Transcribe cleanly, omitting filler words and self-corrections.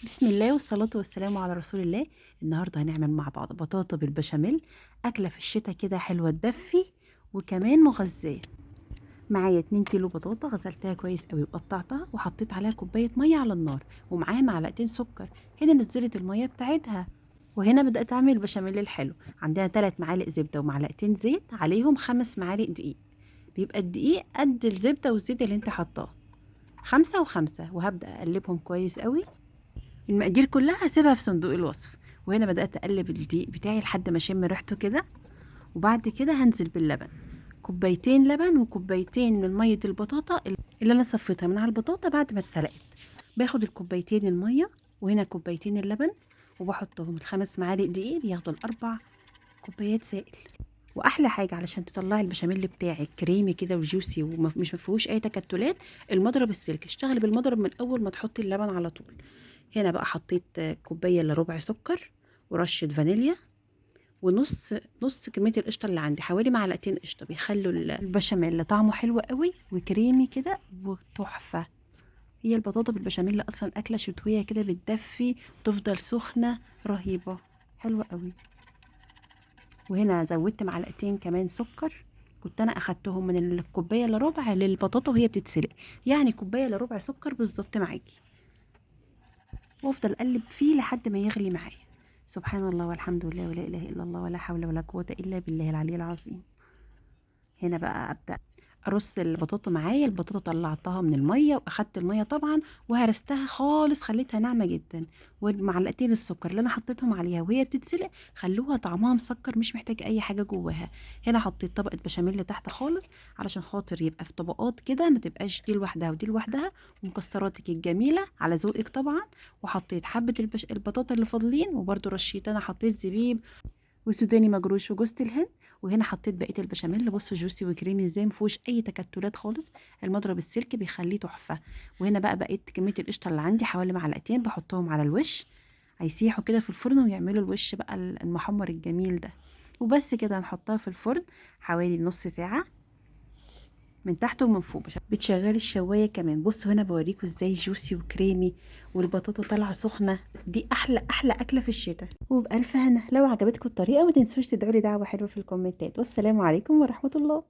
بسم الله والصلاة والسلام على رسول الله. النهاردة هنعمل مع بعض بطاطا بالبشاميل، أكلة في الشتاء كده حلوة تدفي وكمان مغذية. معايا 2 كيلو بطاطا غسلتها كويس قوي وقطعتها وحطيت عليها كوباية مية على النار ومعاها معلقتين سكر. هنا نزلت المية بتاعتها، وهنا بدأت أعمل البشاميل الحلو. عندنا 3 معالق زبدة ومعلقتين زيت، عليهم 5 معالق دقيق. بيبقى الدقيق قد الزبدة والزيت اللي انت حطاه، 5 و5. وهبدأ أقلبهم كويس قوي. المقادير كلها هسيبها في صندوق الوصف. وهنا بدأت أقلب الدقيق بتاعي لحد ما أشم ريحته كده. وبعد كده هنزل باللبن، كوبايتين لبن وكوبايتين من مية البطاطا اللي أنا صفيتها من على البطاطا بعد ما اتسلقت. باخد الكوبايتين المية وهنا كوبايتين اللبن، وبحطهم ال5 معالق دقيق بياخدوا ال4 كوبايات سائل. واحلى حاجه علشان تطلعي البشاميل بتاعك كريمي كده وجوسي ومش مفيهوش اي تكتلات، المضرب السلك. اشتغلي بالمضرب من اول ما تحطي اللبن على طول. هنا بقى حطيت كوبايه الا ربع سكر ورشه فانيليا، ونص كميه القشطه اللي عندي، حوالي معلقتين قشطه بيخلوا البشاميل طعمه حلو قوي وكريمي كده وتحفه. هي البطاطا بالبشاميل اصلا اكله شتويه كده بتدفي وتفضل سخنه رهيبه، حلوه قوي. وهنا زودت معلقتين كمان سكر، كنت انا اخدتهم من الكوبايه الا ربع للبطاطا وهي بتتسلق، يعني كوبايه الا ربع سكر بالظبط معاكي. وافضل اقلب فيه لحد ما يغلي معايا. سبحان الله والحمد لله ولا اله الا الله ولا حول ولا قوه الا بالله العلي العظيم. هنا بقى ابدا ارص البطاطا معايا. البطاطا طلعتها من الميه واخدت الميه طبعا وهرستها خالص، خليتها ناعمه جدا. ومعلقتين السكر اللي انا حطيتهم عليها وهي بتتسلق خلوها طعمها مسكر، مش محتاجه اي حاجه جواها. هنا حطيت طبقه بشاميل تحت خالص علشان خاطر يبقى في طبقات كده، ما تبقاش دي لوحدها ودي لوحدها. ومكسراتك الجميله على ذوقك طبعا. وحطيت حبه البطاطا اللي فاضلين، وبرده رشيت انا حطيت زبيب وسوداني مجروش وجوز الهند. وهنا حطيت بقيه البشاميل، بصوا جوسي وكريمي ازاي، مفيهوش اي تكتلات خالص. المضرب السلك بيخليه تحفه. وهنا بقى بقيت كميه القشطه اللي عندي حوالي معلقتين، بحطهم على الوش هيسيحوا كده في الفرن ويعملوا الوش بقى المحمر الجميل ده. وبس كده نحطها في الفرن حوالي نص ساعه من تحت ومن فوق. بتشغلي الشوايه كمان. بصوا هنا بوريكم ازاي جوسي وكريمي والبطاطا طالعه سخنه. دي احلى احلى اكله في الشتاء. وبألف هنا. لو عجبتكم الطريقه ما تنسوش تدعوا لي دعوه حلوه في الكومنتات. والسلام عليكم ورحمه الله.